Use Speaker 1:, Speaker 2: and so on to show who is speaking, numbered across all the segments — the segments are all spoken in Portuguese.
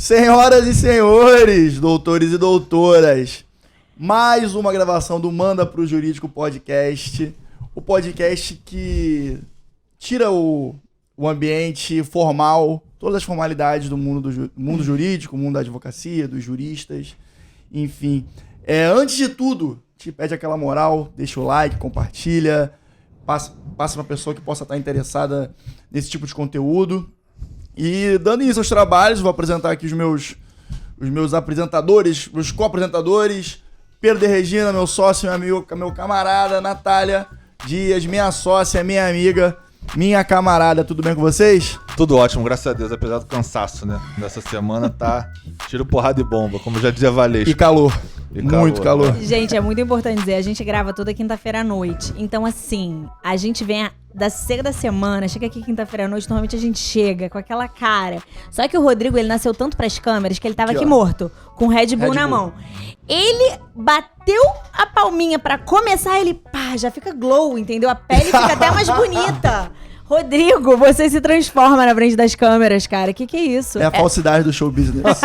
Speaker 1: Senhoras e senhores, doutores e doutoras, mais uma gravação do Manda Pro Jurídico Podcast, o podcast que tira o ambiente formal, todas as formalidades do mundo jurídico, mundo da advocacia, dos juristas, enfim. Antes de tudo, te pede aquela moral, deixa o like, compartilha, passa pra pessoa que possa estar interessada nesse tipo de conteúdo. E dando início aos trabalhos, vou apresentar aqui os meus apresentadores, os co-apresentadores, Pedro de Regina, meu sócio, meu camarada, Natália Dias, minha sócia, minha amiga, minha camarada. Tudo bem com vocês?
Speaker 2: Tudo ótimo, graças a Deus, apesar do cansaço, né? Dessa semana tá tiro, porrada e bomba, como já dizia Valesco.
Speaker 1: E calor. Muito calor.
Speaker 3: Gente, é muito importante dizer, a gente grava toda quinta-feira à noite. Então, assim, a gente vem da ceia da semana, chega aqui quinta-feira à noite, normalmente a gente chega com aquela cara. Só que o Rodrigo, ele nasceu tanto pras câmeras que ele tava aqui morto, com Red Bull na mão. Ele bateu a palminha pra começar, ele já fica glow, entendeu? A pele fica até mais bonita. Rodrigo, você se transforma na frente das câmeras, cara. Que é isso?
Speaker 1: É a falsidade do show business.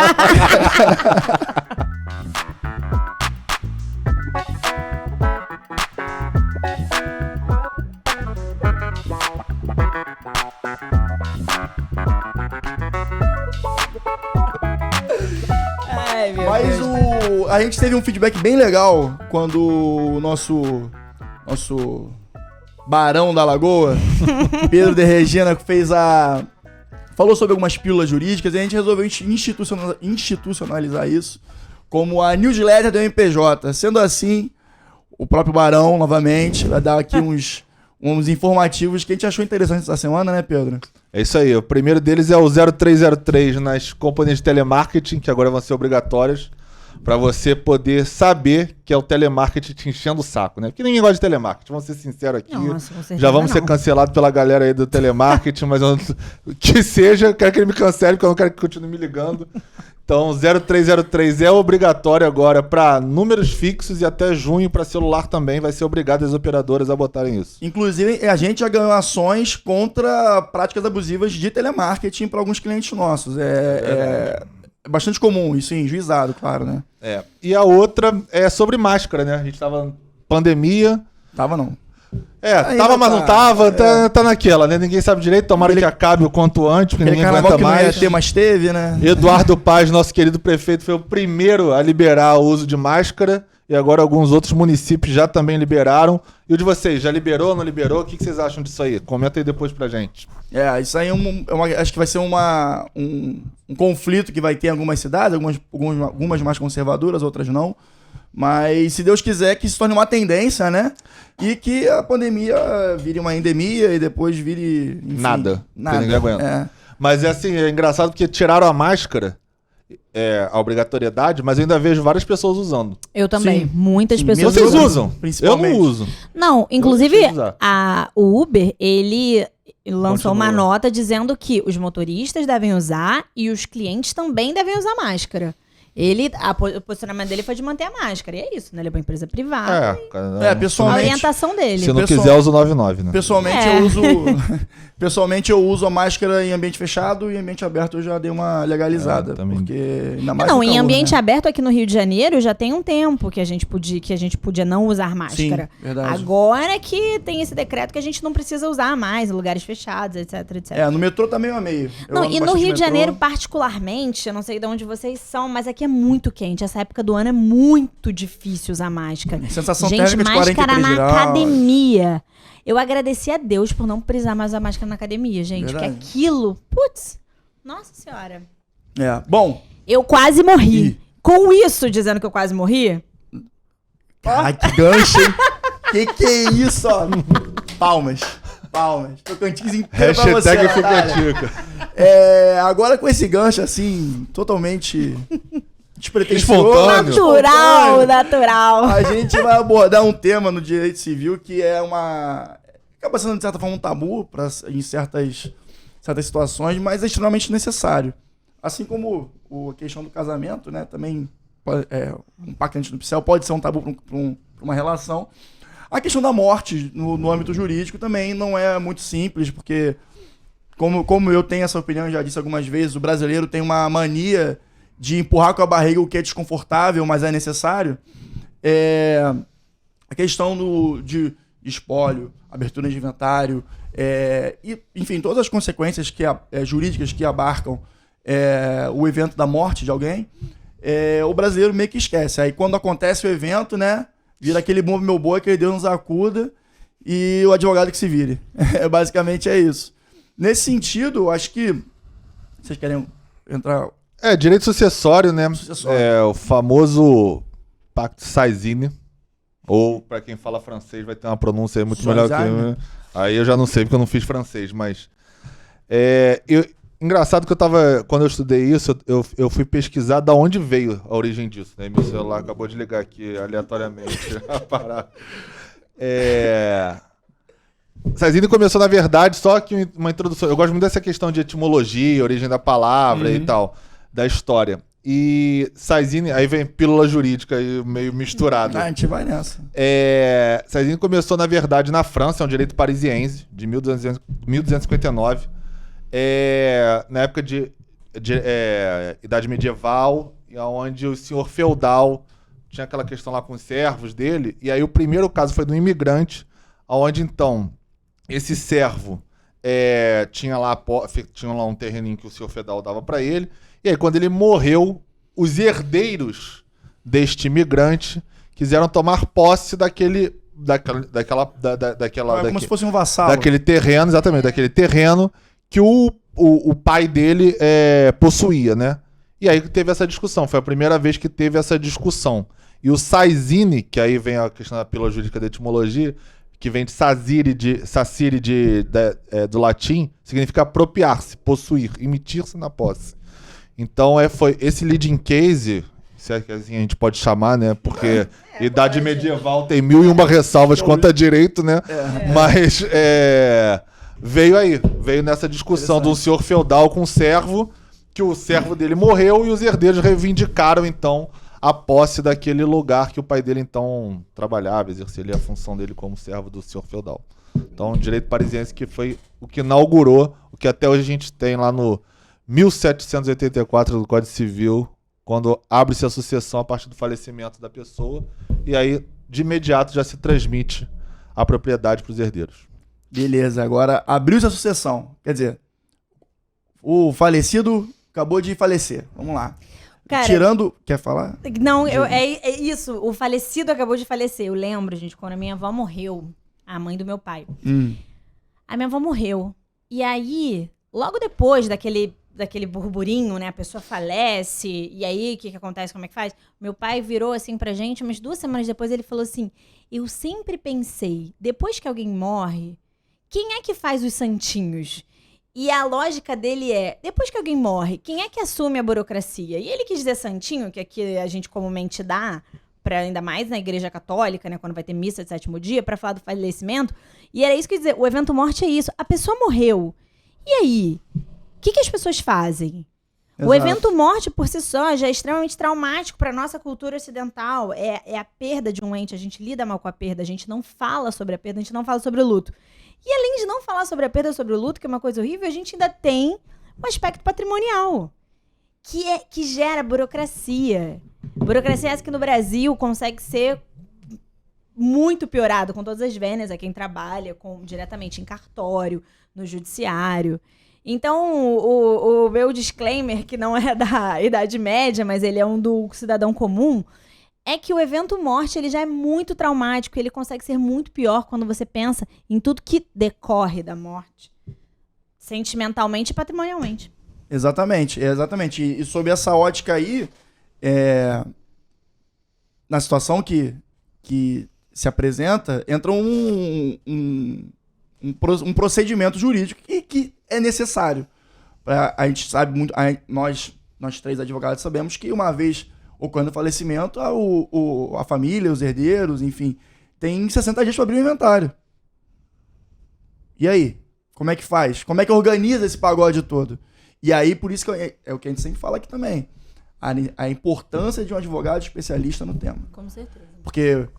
Speaker 1: Mas a gente teve um feedback bem legal quando o nosso Barão da Lagoa, Pedro de Regina, falou sobre algumas pílulas jurídicas e a gente resolveu institucionalizar isso como a newsletter do MPJ. Sendo assim, o próprio Barão, novamente, vai dar aqui uns informativos que a gente achou interessantes essa semana, né, Pedro?
Speaker 2: É isso aí, o primeiro deles é o 0303 nas companhias de telemarketing, que agora vão ser obrigatórias, para você poder saber que é o telemarketing te enchendo o saco, né? Porque ninguém gosta de telemarketing, vamos ser sinceros aqui.
Speaker 3: Nossa,
Speaker 2: já vamos ser cancelados pela galera aí do telemarketing, mas que seja, eu quero que ele me cancele, porque eu não quero que continue me ligando. Então, 0303 é obrigatório agora para números fixos e até junho para celular também vai ser obrigado as operadoras a botarem isso.
Speaker 1: Inclusive, a gente já ganhou ações contra práticas abusivas de telemarketing para alguns clientes nossos. É bastante comum isso, em juizado, claro, né?
Speaker 2: E a outra é sobre máscara, né? A gente tava pandemia.
Speaker 1: Tava não.
Speaker 2: Tava, mas não tava, tá naquela, né? Ninguém sabe direito, tomara que acabe o quanto antes, porque ninguém aguenta mais.
Speaker 1: Não ia ter, mas teve, né?
Speaker 2: Eduardo Paz, nosso querido prefeito, foi o primeiro a liberar o uso de máscara e agora alguns outros municípios já também liberaram. E o de vocês, já liberou, não liberou? O que vocês acham disso aí? Comenta aí depois pra gente.
Speaker 1: Isso aí acho que vai ser um conflito que vai ter em algumas cidades, algumas mais conservadoras, outras não. Mas, se Deus quiser, que se torne uma tendência, né? E que a pandemia vire uma endemia e depois vire... Enfim,
Speaker 2: nada. Ninguém aguenta. Mas é engraçado porque tiraram a máscara, a obrigatoriedade, mas eu ainda vejo várias pessoas usando.
Speaker 3: Eu também.
Speaker 1: Sim.
Speaker 3: Muitas pessoas
Speaker 2: Vocês usam?
Speaker 1: Principalmente.
Speaker 2: Eu não uso.
Speaker 3: Não, inclusive, o Uber, ele lançou uma nota dizendo que os motoristas devem usar e os clientes também devem usar máscara. O posicionamento dele foi de manter a máscara. E é isso, né? Ele é uma empresa privada.
Speaker 1: Pessoalmente.
Speaker 3: A orientação dele.
Speaker 2: Se não quiser, usa o 99, né?
Speaker 1: Pessoalmente, eu uso a máscara em ambiente fechado e em ambiente aberto eu já dei uma legalizada. Porque ainda mais
Speaker 3: não,
Speaker 1: calor,
Speaker 3: em ambiente
Speaker 1: né?
Speaker 3: aberto aqui no Rio de Janeiro já tem um tempo que a gente podia não usar máscara.
Speaker 1: Sim, verdade.
Speaker 3: Agora que tem esse decreto que a gente não precisa usar mais em lugares fechados, etc, etc.
Speaker 1: No metrô também eu amei.
Speaker 3: E no Rio de Janeiro, particularmente, eu não sei de onde vocês são, mas aqui é muito quente. Essa época do ano é muito difícil usar máscara.
Speaker 1: Sensação
Speaker 3: gente,
Speaker 1: térmica de 43
Speaker 3: máscara na
Speaker 1: graus.
Speaker 3: academia. Eu agradeci a Deus por não precisar mais usar máscara na academia, gente.
Speaker 1: Verdade.
Speaker 3: Porque aquilo... Putz, nossa senhora.
Speaker 1: Bom...
Speaker 3: Eu quase morri. Com isso, dizendo que eu quase morri...
Speaker 1: Ai, que gancho, hein? que é isso, ó? Palmas. Tocantins inteiro pra você,
Speaker 2: Hashtag
Speaker 1: Natália.
Speaker 2: Fica Tica.
Speaker 1: Agora com esse gancho, assim, totalmente despretensioso.
Speaker 2: Espontâneo.
Speaker 3: Natural.
Speaker 1: A gente vai abordar um tema no direito civil que acaba sendo, de certa forma, um tabu em certas situações, mas é extremamente necessário. Assim como a questão do casamento, né? Também um pacto antinupcial pode ser um tabu para uma relação. A questão da morte no âmbito jurídico também não é muito simples, porque, como eu tenho essa opinião, já disse algumas vezes, o brasileiro tem uma mania de empurrar com a barriga o que é desconfortável, mas é necessário, a questão de espólio, abertura de inventário, e, enfim, todas as consequências jurídicas que abarcam o evento da morte de alguém, o brasileiro meio que esquece. Aí quando acontece o evento, né, vira aquele bom meu boi, que Deus nos acuda e o advogado que se vire. Basicamente é isso. Nesse sentido, eu acho que vocês querem entrar...
Speaker 2: Direito sucessório, né?
Speaker 1: Sucessório.
Speaker 2: O famoso Pacto Saizine. Ou, pra quem fala francês, vai ter uma pronúncia aí muito melhor que eu. Aí eu já não sei, porque eu não fiz francês, mas... Engraçado que quando eu estudei isso, eu fui pesquisar da onde veio a origem disso, né? Meu celular acabou de ligar aqui aleatoriamente a parar. Saizine começou, na verdade, só que uma introdução. Eu gosto muito dessa questão de etimologia, origem da palavra e tal, da história. E Saizine, aí vem pílula jurídica aí meio misturada.
Speaker 1: A gente vai nessa.
Speaker 2: Saizine começou, na verdade, na França, é um direito parisiense, de 1259. Na época de Idade Medieval, onde o senhor feudal tinha aquela questão lá com os servos dele, e aí o primeiro caso foi do imigrante, onde então esse servo tinha lá um terreninho que o senhor feudal dava para ele, e aí quando ele morreu, os herdeiros deste imigrante quiseram tomar posse
Speaker 1: como se fosse um vassalo.
Speaker 2: Daquele terreno, exatamente, daquele terreno que o pai dele possuía, né? E aí teve essa discussão, foi a primeira vez que teve essa discussão. E o Saizine, que aí vem a questão da pílula jurídica da etimologia, que vem de sacire do latim, significa apropriar-se, possuir, emitir-se na posse. Então foi esse leading case, se é que assim a gente pode chamar, né? Porque Idade Medieval tem 1001 ressalvas quanto a direito, né? Mas veio nessa discussão de um senhor feudal com um servo, que o servo dele morreu e os herdeiros reivindicaram, então, a posse daquele lugar que o pai dele, então, trabalhava, exercia ali a função dele como servo do senhor feudal. Então, o direito parisiense que foi o que inaugurou, o que até hoje a gente tem lá no 1784 do Código Civil, quando abre-se a sucessão a partir do falecimento da pessoa, e aí, de imediato, já se transmite a propriedade para os herdeiros.
Speaker 1: Beleza, agora abriu-se a sucessão. Quer dizer, o falecido acabou de falecer. Vamos lá.
Speaker 3: Cara,
Speaker 1: Tirando... Quer falar?
Speaker 3: Não, é isso. O falecido acabou de falecer. Eu lembro, gente, quando a minha avó morreu, a mãe do meu pai. A minha avó morreu. E aí, logo depois daquele burburinho, né? A pessoa falece. E aí, o que acontece? Como é que faz? Meu pai virou assim pra gente, umas 2 semanas depois ele falou assim: eu sempre pensei, depois que alguém morre, quem é que faz os santinhos? E a lógica dele depois que alguém morre, quem é que assume a burocracia? E ele quis dizer santinho, que aqui a gente comumente dá, ainda mais na igreja católica, né, quando vai ter missa de 7º dia, para falar do falecimento. E era isso que eu ia dizer, o evento morte é isso. A pessoa morreu. E aí? O que as pessoas fazem? Exato. O evento morte, por si só, já é extremamente traumático para nossa cultura ocidental. É a perda de um ente, a gente lida mal com a perda, a gente não fala sobre a perda, a gente não fala sobre o luto. E além de não falar sobre a perda, sobre o luto, que é uma coisa horrível, a gente ainda tem um aspecto patrimonial, que gera burocracia. Burocracia essa que no Brasil consegue ser muito piorado, com todas as vênias a quem trabalha diretamente em cartório, no judiciário. Então, o meu disclaimer, que não é da Idade Média, mas ele é um do cidadão comum, é que o evento morte ele já é muito traumático, ele consegue ser muito pior quando você pensa em tudo que decorre da morte, sentimentalmente e patrimonialmente.
Speaker 1: Exatamente. E sob essa ótica aí, na situação que se apresenta, entra um procedimento jurídico que é necessário. A gente sabe muito, nós 3 advogados sabemos que uma vez ocorrendo o falecimento, a família, os herdeiros, enfim, tem 60 dias para abrir o inventário. E aí? Como é que faz? Como é que organiza esse pagode todo? E aí, por isso que é o que a gente sempre fala aqui também, a importância de um advogado especialista no tema.
Speaker 3: Com certeza.
Speaker 1: Porque,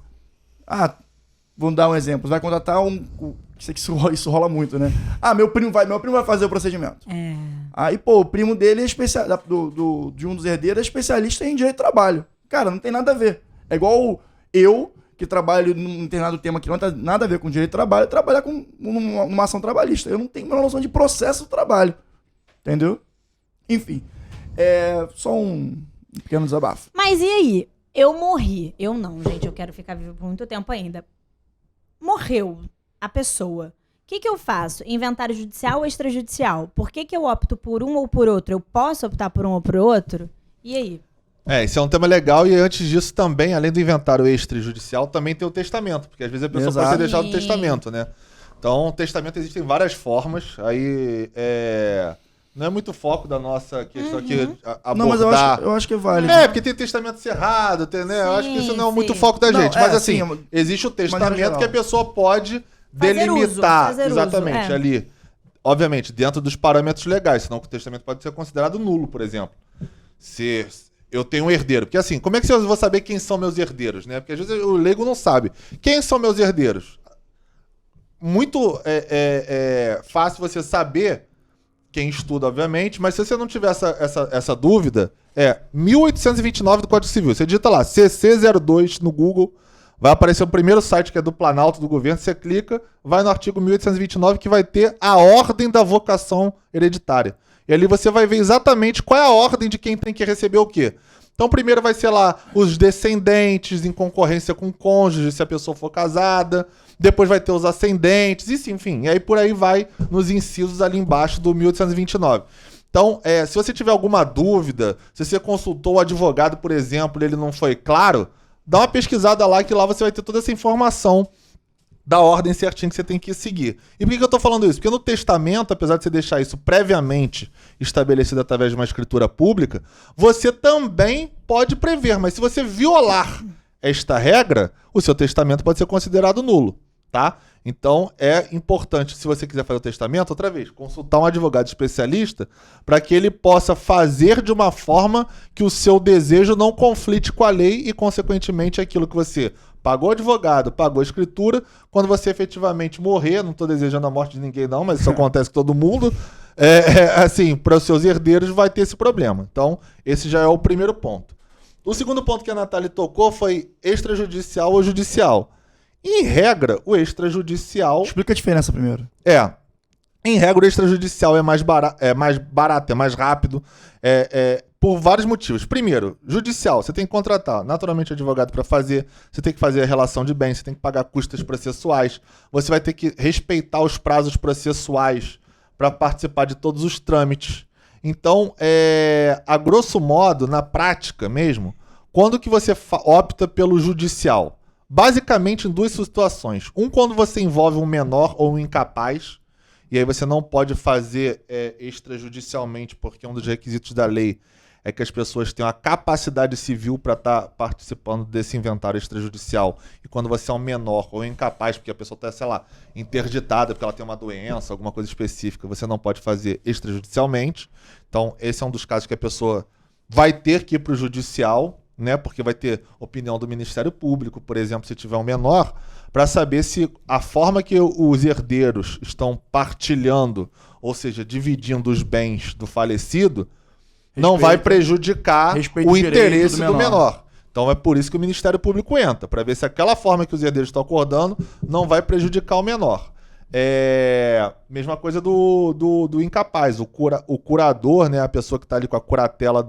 Speaker 1: vamos dar um exemplo, você vai contratar Sei que isso rola muito, né? Ah, meu primo vai fazer o procedimento.
Speaker 3: É.
Speaker 1: Aí, pô, o primo dele é de um dos herdeiros é especialista em direito do trabalho. Cara, não tem nada a ver. É igual eu, que trabalho num determinado tema que não tem nada a ver com direito do trabalho, trabalhar com numa ação trabalhista. Eu não tenho a menor noção de processo do trabalho. Entendeu? Enfim. Só um pequeno desabafo.
Speaker 3: Mas e aí? Eu morri. Eu não, gente. Eu quero ficar viva por muito tempo ainda. Morreu a pessoa. O que eu faço? Inventário judicial ou extrajudicial? Por que eu opto por um ou por outro? Eu posso optar por um ou por outro? E aí?
Speaker 2: Esse é um tema legal e antes disso também, além do inventário extrajudicial, também tem o testamento, porque às vezes a pessoa pode ser deixada no testamento, né? Então, o testamento existem várias formas, aí não é muito foco da nossa questão aqui abordar.
Speaker 1: Não, mas eu acho que é válido.
Speaker 2: Porque tem testamento cerrado, entendeu? Eu acho que isso não é muito
Speaker 3: sim.
Speaker 2: foco da gente.
Speaker 1: Não,
Speaker 2: Mas assim,
Speaker 1: sim,
Speaker 2: existe o testamento
Speaker 1: geral.
Speaker 2: que a pessoa pode delimitar. Exatamente, ali. Obviamente, dentro dos parâmetros legais, senão o testamento pode ser considerado nulo, por exemplo. Se eu tenho um herdeiro. Porque assim, como é que eu vou saber quem são meus herdeiros, né? Porque às vezes o leigo não sabe. Quem são meus herdeiros? Muito fácil você saber, quem estuda, obviamente, mas se você não tiver essa dúvida, 1829 do Código Civil. Você digita lá, CC02 no Google, vai aparecer o primeiro site que é do Planalto do Governo, você clica, vai no artigo 1829 que vai ter a ordem da vocação hereditária. E ali você vai ver exatamente qual é a ordem de quem tem que receber o quê. Então primeiro vai ser lá os descendentes em concorrência com o cônjuge, se a pessoa for casada. Depois vai ter os ascendentes, enfim. E aí por aí vai nos incisos ali embaixo do 1829. Então, se você tiver alguma dúvida, se você consultou o advogado, por exemplo, e ele não foi claro, dá uma pesquisada lá que lá você vai ter toda essa informação da ordem certinha que você tem que seguir. E por que eu tô falando isso? Porque no testamento, apesar de você deixar isso previamente estabelecido através de uma escritura pública, você também pode prever, mas se você violar esta regra, o seu testamento pode ser considerado nulo, tá? Então é importante, se você quiser fazer o testamento, outra vez, consultar um advogado especialista para que ele possa fazer de uma forma que o seu desejo não conflite com a lei e, consequentemente, aquilo que você pagou advogado, pagou escritura, quando você efetivamente morrer, não estou desejando a morte de ninguém não, mas isso acontece com todo mundo, assim, para os seus herdeiros vai ter esse problema. Então, esse já é o primeiro ponto. O segundo ponto que a Natália tocou foi extrajudicial ou judicial. Em regra, o extrajudicial...
Speaker 1: Explica a diferença primeiro.
Speaker 2: Em regra, o extrajudicial é mais barato, é mais rápido, por vários motivos. Primeiro, judicial, você tem que contratar naturalmente advogado para fazer, você tem que fazer a relação de bens, você tem que pagar custas processuais, você vai ter que respeitar os prazos processuais para participar de todos os trâmites. Então, a grosso modo, na prática mesmo, quando que você opta pelo judicial? Basicamente em duas situações. Quando você envolve um menor ou um incapaz, e aí você não pode fazer extrajudicialmente, porque um dos requisitos da lei é que as pessoas tenham a capacidade civil para estar participando desse inventário extrajudicial. E quando você é um menor ou incapaz, porque a pessoa está, sei lá, interditada porque ela tem uma doença, alguma coisa específica, você não pode fazer extrajudicialmente. Então, esse é um dos casos que a pessoa vai ter que ir para o judicial, né? Porque vai ter opinião do Ministério Público, por exemplo, se tiver um menor, para saber se a forma que os herdeiros estão partilhando, ou seja, dividindo os bens do falecido, não vai prejudicar o interesse do menor. Então é por isso que o Ministério Público entra, para ver se aquela forma que os herdeiros estão acordando não vai prejudicar o menor. Mesma coisa do incapaz, o curador, né, a pessoa que está ali com a curatela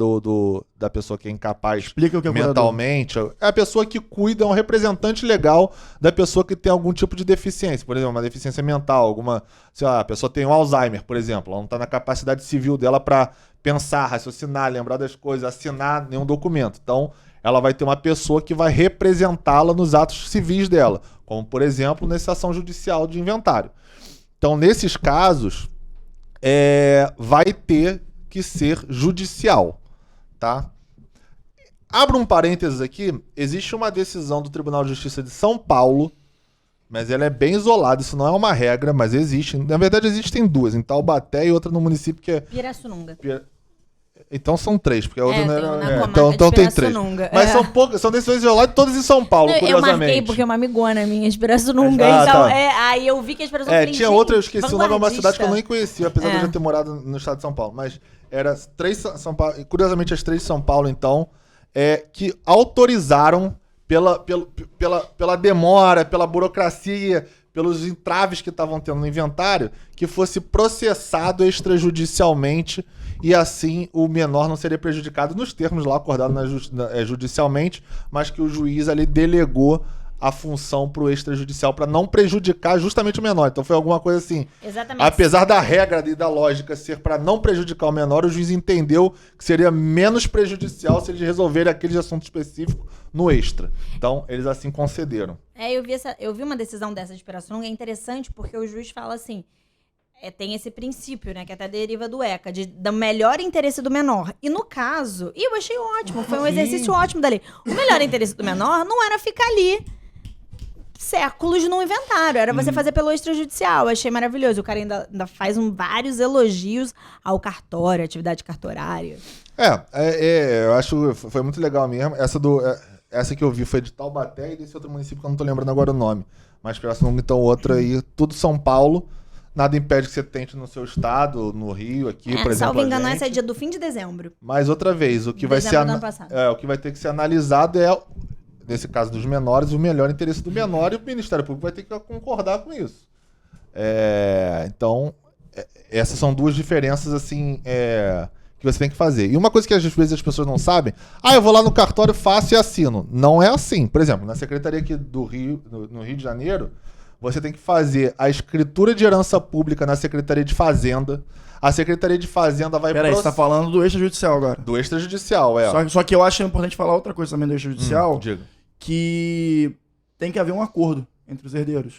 Speaker 2: da pessoa que é incapaz. Explica o que é mentalmente. É a pessoa que cuida, é um representante legal da pessoa que tem algum tipo de deficiência, por exemplo, uma deficiência mental, alguma, sei lá, a pessoa tem um Alzheimer, por exemplo, ela não está na capacidade civil dela para pensar, raciocinar, lembrar das coisas, assinar nenhum documento. Então, ela vai ter uma pessoa que vai representá-la nos atos civis dela, como, por exemplo, nessa ação judicial de inventário. Então, nesses casos, vai ter que ser judicial, tá? Abro um parênteses aqui, existe uma decisão do Tribunal de Justiça de São Paulo, mas ela é bem isolada, isso não é uma regra, mas existe. Na verdade, existem duas, em Taubaté e outra no município que é...
Speaker 3: Pirassununga.
Speaker 2: Então são 3, porque a outra não
Speaker 3: tem uma na
Speaker 2: era...
Speaker 3: comarca
Speaker 2: Então
Speaker 3: de
Speaker 2: tem 3.
Speaker 3: Pirassununga.
Speaker 2: Mas são poucas, são decisões isoladas, todas em São Paulo,
Speaker 3: Eu
Speaker 2: curiosamente.
Speaker 3: marquei porque é uma amigona minha, Espiraçununga.
Speaker 2: Ah,
Speaker 3: Então,
Speaker 2: tá.
Speaker 3: aí eu vi que a Espiraçununga...
Speaker 2: Tinha outra, eu esqueci o nome, é uma cidade que eu
Speaker 3: vanguardista.
Speaker 2: nem conhecia, apesar de eu já ter morado no estado de São Paulo. Mas era 3 São Paulo, e curiosamente as 3 de São Paulo, então, que autorizaram pela demora, pela burocracia, pelos entraves que estavam tendo no inventário, que fosse processado extrajudicialmente e assim o menor não seria prejudicado nos termos lá acordados judicialmente, mas que o juiz ali delegou a função pro extrajudicial para não prejudicar justamente o menor. Então foi alguma coisa assim.
Speaker 3: Exatamente.
Speaker 2: Apesar da regra e da lógica ser para não prejudicar o menor, o juiz entendeu que seria menos prejudicial se eles resolverem aquele assunto específico no extra. Então, eles assim concederam.
Speaker 3: Eu vi uma decisão dessa de Pirassununga, é interessante porque o juiz fala assim, tem esse princípio, né, que até deriva do ECA, do melhor interesse do menor. E no caso, eu achei ótimo, foi um exercício ótimo da lei. O melhor interesse do menor não era ficar ali séculos no inventário, era você fazer pelo extrajudicial. Eu achei maravilhoso. O cara ainda faz vários elogios ao cartório, atividade cartorária.
Speaker 2: Eu acho que foi muito legal mesmo. Essa que eu vi foi de Taubaté e desse outro município que eu não tô lembrando agora o nome. Mas Pirassununga, então, outra aí, tudo São Paulo. Nada impede que você tente no seu estado, no Rio, aqui, por exemplo.
Speaker 3: Salvo engano, essa é dia do fim de dezembro.
Speaker 2: Mais outra vez, o que vai ser o que vai ter que ser analisado nesse caso dos menores, o melhor interesse do menor, e o Ministério Público vai ter que concordar com isso. Então, essas são 2 diferenças assim que você tem que fazer. E uma coisa que às vezes as pessoas não sabem, eu vou lá no cartório, faço e assino. Não é assim. Por exemplo, na Secretaria aqui do Rio, no Rio de Janeiro, você tem que fazer a escritura de herança pública na Secretaria de Fazenda. A Secretaria de Fazenda vai...
Speaker 1: Peraí, você tá falando do extrajudicial agora.
Speaker 2: Do extrajudicial,
Speaker 1: Só que eu acho importante falar outra coisa também do extrajudicial,
Speaker 2: diga.
Speaker 1: Que tem que haver um acordo entre os herdeiros.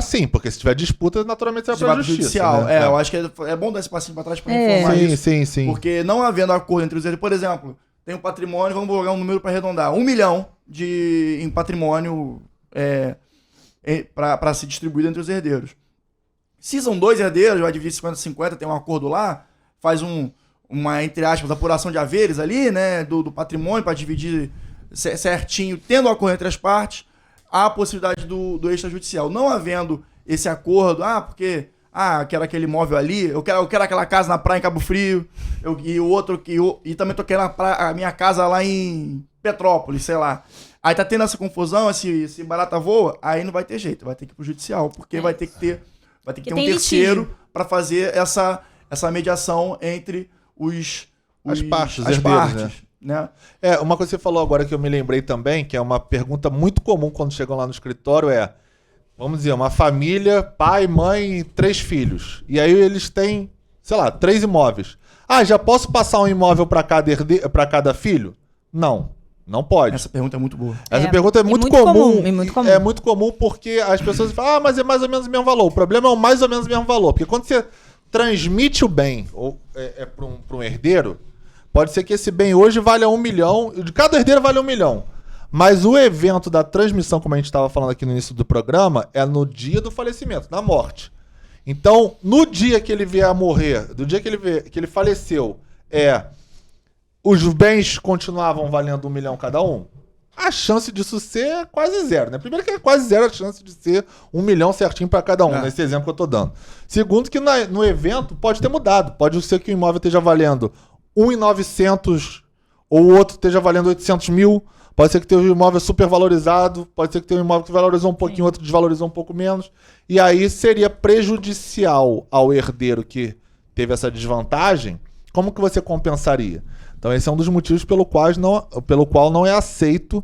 Speaker 2: Sim, porque se tiver disputa, naturalmente você vai pra justiça.
Speaker 1: Judicial.
Speaker 2: Né?
Speaker 1: Eu acho que é bom dar esse passinho pra trás pra informar isso.
Speaker 2: Sim.
Speaker 1: Porque não havendo acordo entre os herdeiros, por exemplo, tem um patrimônio, vamos jogar um número pra arredondar, 1 milhão em patrimônio para ser distribuído entre os herdeiros. Se são 2 herdeiros, vai dividir 50-50, tem um acordo lá, faz uma, entre aspas, apuração de haveres ali, né, do patrimônio para dividir certinho, tendo um acordo entre as partes, há a possibilidade do extrajudicial. Não havendo esse acordo, porque quero aquele imóvel ali, eu quero aquela casa na praia em Cabo Frio, e também tô querendo a minha casa lá em Petrópolis, sei lá. Aí tá tendo essa confusão, esse barata voa, aí não vai ter jeito, vai ter que ir pro judicial, porque vai ter que ter um terceiro para fazer essa mediação entre
Speaker 2: as partes,
Speaker 1: as partes, né?
Speaker 2: Uma coisa que você falou agora que eu me lembrei também, que é uma pergunta muito comum quando chegam lá no escritório vamos dizer, uma família, pai, mãe e 3 filhos. E aí eles têm, sei lá, 3 imóveis. Já posso passar um imóvel para cada filho? Não pode.
Speaker 1: Essa pergunta é muito boa.
Speaker 2: Essa pergunta é muito comum.
Speaker 3: É muito comum.
Speaker 2: É muito comum porque as pessoas falam, mas é mais ou menos o mesmo valor. O problema é o mais ou menos o mesmo valor. Porque quando você transmite o bem para um herdeiro, pode ser que esse bem hoje valha 1 milhão, de cada herdeiro vale 1 milhão. Mas o evento da transmissão, como a gente estava falando aqui no início do programa, é no dia do falecimento, na morte. Então, no dia que ele vier a morrer, do dia que ele faleceu, os bens continuavam valendo 1 milhão cada um? A chance disso ser quase zero, né? Primeiro que é quase zero a chance de ser 1 milhão certinho para cada um, nesse exemplo que eu tô dando. Segundo que no evento pode ter mudado. Pode ser que o imóvel esteja valendo 1.900 ou o outro esteja valendo 800 mil. Pode ser que tenha um imóvel super valorizado, pode ser que tenha um imóvel que valorizou um pouquinho, outro desvalorizou um pouco menos. E aí seria prejudicial ao herdeiro que teve essa desvantagem. Como que você compensaria? Então esse é um dos motivos pelo qual não é aceito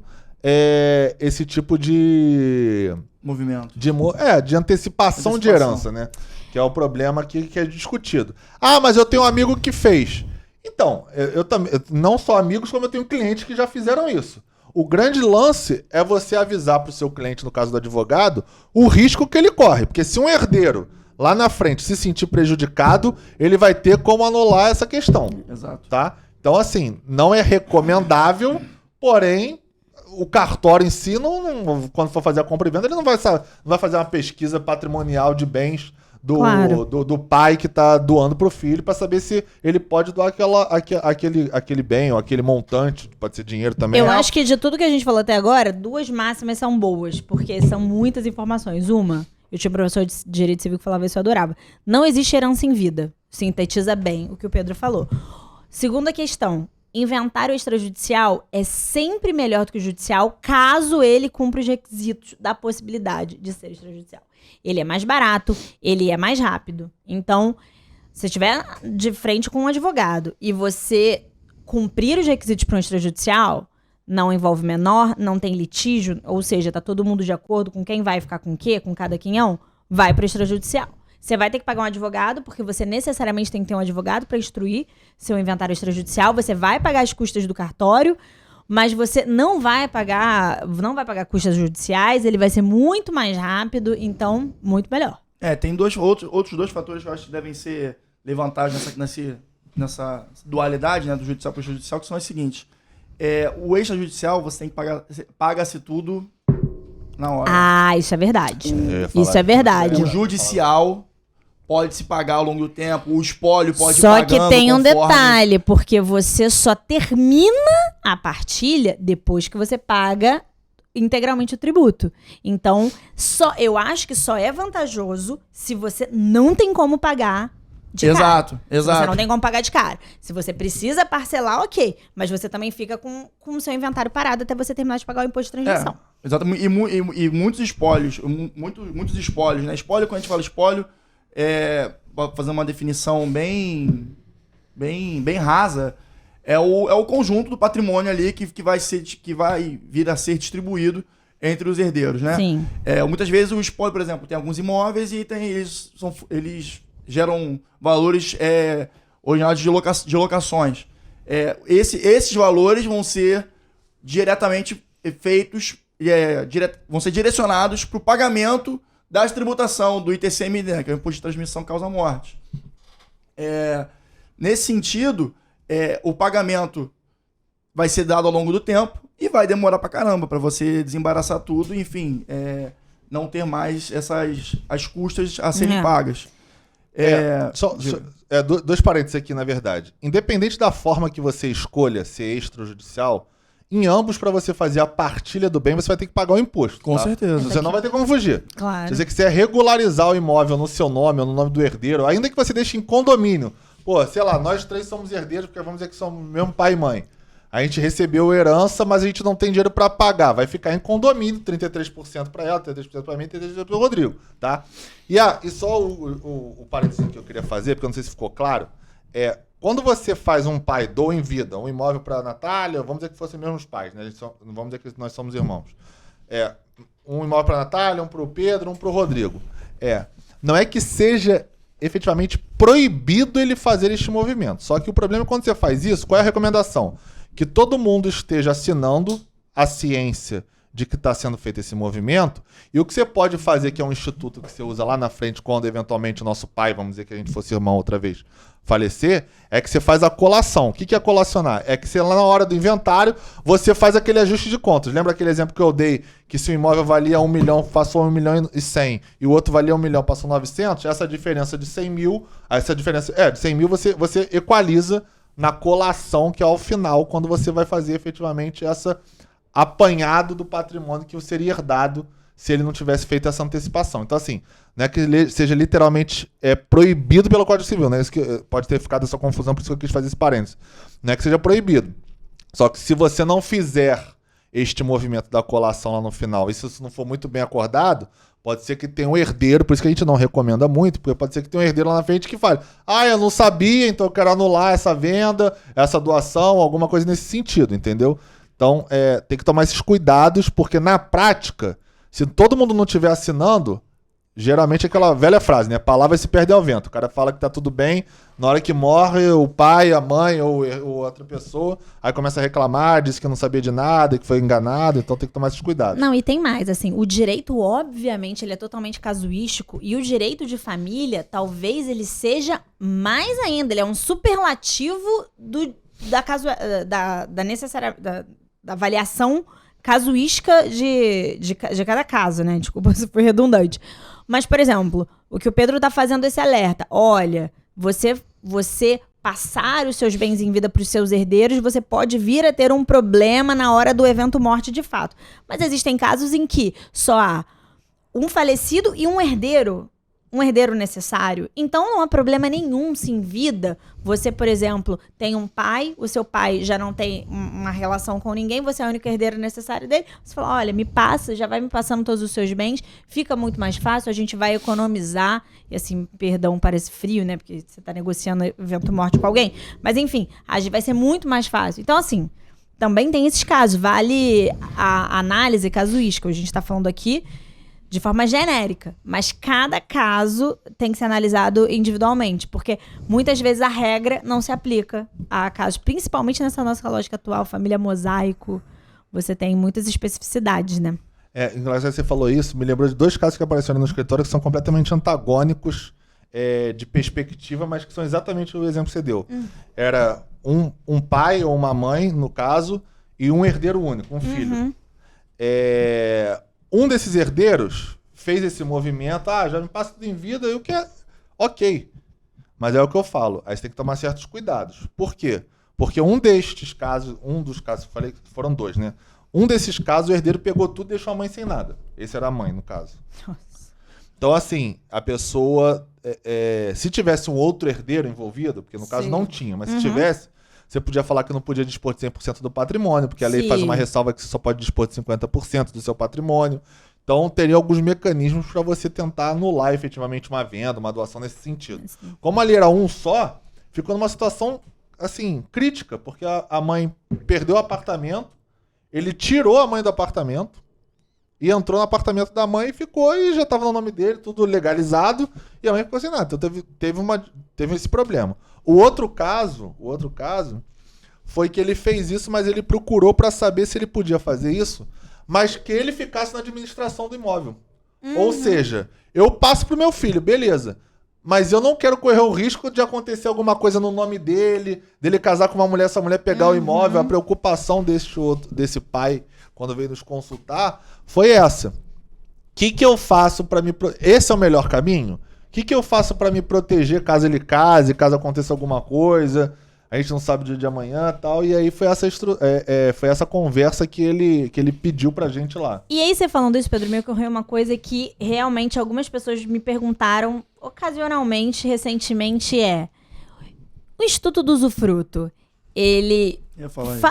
Speaker 2: esse tipo de
Speaker 1: movimento.
Speaker 2: De antecipação de herança, né? Que é o problema que é discutido. Mas eu tenho um amigo que fez. Então, eu também, não só amigos, como eu tenho clientes que já fizeram isso. O grande lance é você avisar para o seu cliente, no caso do advogado, o risco que ele corre. Porque se um herdeiro lá na frente se sentir prejudicado, ele vai ter como anular essa questão.
Speaker 1: Exato.
Speaker 2: Tá? Então, assim, não é recomendável, porém, o cartório em si, quando for fazer a compra e venda, ele não vai fazer uma pesquisa patrimonial de bens
Speaker 3: Claro.
Speaker 2: do pai que tá doando pro filho pra saber se ele pode doar aquele bem ou aquele montante, pode ser dinheiro também.
Speaker 3: Eu acho que de tudo que a gente falou até agora, 2 máximas são boas, porque são muitas informações. Uma, eu tinha um professor de direito civil que falava isso, eu adorava. Não existe herança em vida. Sintetiza bem o que o Pedro falou. Segunda questão, inventário extrajudicial é sempre melhor do que o judicial, caso ele cumpra os requisitos da possibilidade de ser extrajudicial. Ele é mais barato, ele é mais rápido. Então, se estiver de frente com um advogado e você cumprir os requisitos para um extrajudicial, não envolve menor, não tem litígio, ou seja, tá todo mundo de acordo com quem vai ficar com o quê, com cada quinhão, vai para o extrajudicial. Você vai ter que pagar um advogado, porque você necessariamente tem que ter um advogado para instruir seu inventário extrajudicial, você vai pagar as custas do cartório, mas você não vai pagar custas judiciais, ele vai ser muito mais rápido, então, muito melhor.
Speaker 1: Tem outros 2 fatores que eu acho que devem ser levantados nessa dualidade, né, do judicial para o extrajudicial, que são os seguintes. O extrajudicial, você tem que paga-se tudo na hora.
Speaker 3: Ah, isso é verdade. Isso é verdade.
Speaker 1: O judicial pode se pagar ao longo do tempo, o espólio pode ir
Speaker 3: Só
Speaker 1: pagando
Speaker 3: que tem um
Speaker 1: conforme...
Speaker 3: detalhe, porque você só termina a partilha depois que você paga integralmente o tributo. Então, eu acho que só é vantajoso se você não tem como pagar de cara.
Speaker 1: Exato.
Speaker 3: Se você não tem como pagar de cara. Se você precisa parcelar, ok. Mas você também fica com o seu inventário parado até você terminar de pagar o imposto de transmissão.
Speaker 1: Exatamente. E muitos espólios, muitos espólios, né? Espólio, quando a gente fala espólio, fazer uma definição bem rasa, é o conjunto do patrimônio ali que vai vir a ser distribuído entre os herdeiros, né?
Speaker 3: Sim.
Speaker 1: Muitas vezes o espólio, por exemplo, tem alguns imóveis e eles geram valores originados de locações. Esses valores vão ser diretamente feitos, vão ser direcionados para o pagamento da tributação do ITCMD, né, que é o Imposto de Transmissão Causa-Morte. Nesse sentido, o pagamento vai ser dado ao longo do tempo e vai demorar pra caramba para você desembaraçar tudo, enfim, não ter mais as custas a serem pagas.
Speaker 2: Dois parênteses aqui, na verdade. Independente da forma que você escolha ser extrajudicial, em ambos, para você fazer a partilha do bem, você vai ter que pagar o imposto.
Speaker 1: Com certeza.
Speaker 2: Você não vai ter como fugir.
Speaker 3: Claro.
Speaker 2: Se você quiser regularizar o imóvel no seu nome ou no nome do herdeiro, ainda que você deixe em condomínio. Pô, sei lá, nós 3 somos herdeiros, porque vamos dizer que somos mesmo pai e mãe. A gente recebeu herança, mas a gente não tem dinheiro para pagar. Vai ficar em condomínio, 33% para ela, 33% para mim e 33% para o Rodrigo, tá? E só o parênteses que eu queria fazer, porque eu não sei se ficou claro, quando você faz um pai doa em vida um imóvel para a Natália, vamos dizer que fossem mesmos pais, né? Vamos dizer que nós somos irmãos. Um imóvel para a Natália, um para o Pedro, um para o Rodrigo. Não é que seja efetivamente proibido ele fazer este movimento. Só que o problema é quando você faz isso, qual é a recomendação? Que todo mundo esteja assinando a ciência de que está sendo feito esse movimento, e o que você pode fazer, que é um instituto que você usa lá na frente, quando eventualmente o nosso pai, vamos dizer que a gente fosse irmão outra vez, falecer, é que você faz a colação. O que é colacionar? É que você lá na hora do inventário, você faz aquele ajuste de contas. Lembra aquele exemplo que eu dei, que se o imóvel valia 1 milhão, passou 1 milhão e 100, e o outro valia 1 milhão, passou 900, essa diferença de 100 mil, de 100 mil você equaliza na colação, que é ao final, quando você vai fazer efetivamente essa apanhado do patrimônio que seria herdado se ele não tivesse feito essa antecipação. Então, assim, não é que ele seja literalmente proibido pelo Código Civil, né? Isso que pode ter ficado essa confusão, por isso que eu quis fazer esse parênteses. Não é que seja proibido. Só que se você não fizer este movimento da colação lá no final, e se isso não for muito bem acordado, pode ser que tenha um herdeiro, por isso que a gente não recomenda muito, porque pode ser que tenha um herdeiro lá na frente que fale: eu não sabia, então eu quero anular essa venda, essa doação, alguma coisa nesse sentido, entendeu? Então, tem que tomar esses cuidados, porque na prática, se todo mundo não estiver assinando, geralmente é aquela velha frase, né? Palavra se perde ao vento. O cara fala que tá tudo bem, na hora que morre, o pai, a mãe ou outra pessoa, aí começa a reclamar, diz que não sabia de nada, que foi enganado, então tem que tomar esses cuidados.
Speaker 3: Não, e tem mais, assim, o direito, obviamente, ele é totalmente casuístico, e o direito de família, talvez ele seja mais ainda, ele é um superlativo da avaliação casuística de cada caso, né? Desculpa se foi redundante. Mas, por exemplo, o que o Pedro tá fazendo esse alerta. Olha, você passar os seus bens em vida para os seus herdeiros, você pode vir a ter um problema na hora do evento morte de fato. Mas existem casos em que só há um falecido e um herdeiro necessário. Então não há problema nenhum se em vida você, por exemplo, tem um pai, o seu pai já não tem uma relação com ninguém, você é o único herdeiro necessário dele, você fala, olha, me passa, já vai me passando todos os seus bens, fica muito mais fácil, a gente vai economizar, e assim, perdão, parece frio, né, porque você tá negociando evento morte com alguém, mas enfim, vai ser muito mais fácil. Então assim, também tem esses casos, vale a análise casuística, a gente tá falando aqui de forma genérica, mas cada caso tem que ser analisado individualmente, porque muitas vezes a regra não se aplica a casos, principalmente nessa nossa lógica atual, família mosaico, você tem muitas especificidades, né?
Speaker 2: Engraçado que você falou isso, me lembrou de 2 casos que apareceram no escritório que são completamente antagônicos de perspectiva, mas que são exatamente o exemplo que você deu. Era um pai ou uma mãe, no caso, e um herdeiro único, um filho. Um desses herdeiros fez esse movimento, já me passa tudo em vida, e o que é ok. Mas é o que eu falo, aí você tem que tomar certos cuidados. Por quê? Porque um dos casos que eu falei, foram 2, né? Um desses casos, o herdeiro pegou tudo e deixou a mãe sem nada. Esse era a mãe, no caso.
Speaker 3: Nossa.
Speaker 2: Então, assim, a pessoa, se tivesse um outro herdeiro envolvido, porque no caso
Speaker 3: Sim.
Speaker 2: não tinha, mas se tivesse, você podia falar que não podia dispor de 100% do patrimônio, porque a lei faz uma ressalva que você só pode dispor de 50% do seu patrimônio. Então, teria alguns mecanismos para você tentar anular efetivamente uma venda, uma doação nesse sentido.
Speaker 3: Sim.
Speaker 2: Como ali era um só, ficou numa situação, assim, crítica, porque a mãe perdeu o apartamento, ele tirou a mãe do apartamento e entrou no apartamento da mãe e ficou, e já estava no nome dele, tudo legalizado, e a mãe ficou sem nada. Então, teve esse problema. O outro caso foi que ele fez isso, mas ele procurou para saber se ele podia fazer isso, mas que ele ficasse na administração do imóvel. Ou seja, eu passo pro meu filho, beleza, mas eu não quero correr o risco de acontecer alguma coisa no nome dele casar com uma mulher, essa mulher pegar o imóvel. A preocupação desse pai, quando veio nos consultar, foi essa. O que eu faço para me... Esse é o melhor caminho? O que eu faço para me proteger caso ele case, caso aconteça alguma coisa? A gente não sabe o dia de amanhã e tal. E aí foi essa conversa que ele pediu pra gente lá.
Speaker 3: E aí, você falando isso, Pedro, me ocorreu uma coisa que realmente algumas pessoas me perguntaram ocasionalmente, recentemente, o Instituto do Usufruto, ele...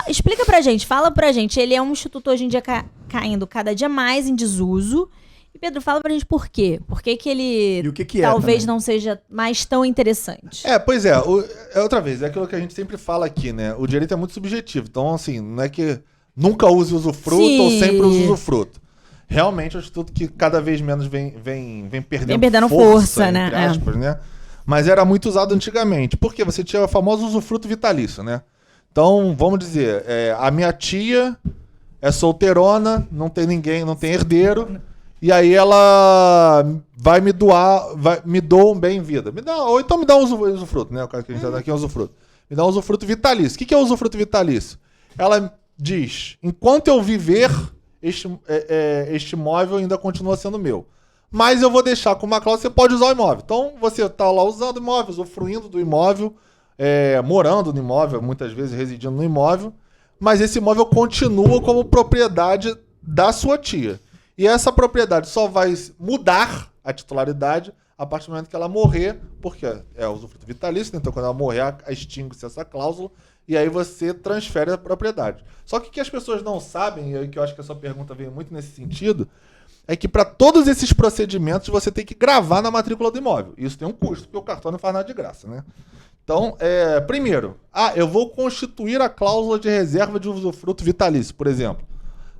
Speaker 3: Explica pra gente, fala pra gente. Ele é um instituto hoje em dia caindo cada dia mais em desuso. E, Pedro, fala pra gente por quê. Por que ele
Speaker 1: E o que
Speaker 3: talvez não seja mais tão interessante?
Speaker 2: Pois outra vez, é aquilo que a gente sempre fala aqui, né? O direito é muito subjetivo. Então, assim, não é que nunca use usufruto ou sempre use usufruto. Realmente é um instituto que cada vez menos vem perdendo força,
Speaker 3: né?
Speaker 2: Entre aspas, né? Mas era muito usado antigamente. Porque você tinha o famoso usufruto vitalício, né? Então, vamos dizer, a minha tia é solteirona, não tem ninguém, não tem herdeiro, e aí ela vai me doa um bem em vida. Ou então me dá um usufruto, né? O caso que a gente tá aqui é um usufruto. Me dá um usufruto vitalício. O que é o usufruto vitalício? Ela diz, enquanto eu viver, este imóvel ainda continua sendo meu. Mas eu vou deixar com uma cláusula, você pode usar o imóvel. Então, você tá lá usando o imóvel, usufruindo do imóvel, morando no imóvel, muitas vezes residindo no imóvel, mas esse imóvel continua como propriedade da sua tia. E essa propriedade só vai mudar a titularidade a partir do momento que ela morrer, porque é usufruto vitalício, né? Então quando ela morrer, extingue-se essa cláusula, e aí você transfere a propriedade. Só que o que as pessoas não sabem, e que eu acho que a sua pergunta veio muito nesse sentido, é que para todos esses procedimentos você tem que gravar na matrícula do imóvel. Isso tem um custo, porque o cartório não faz nada de graça, né? Então, primeiro, eu vou constituir a cláusula de reserva de usufruto vitalício, por exemplo.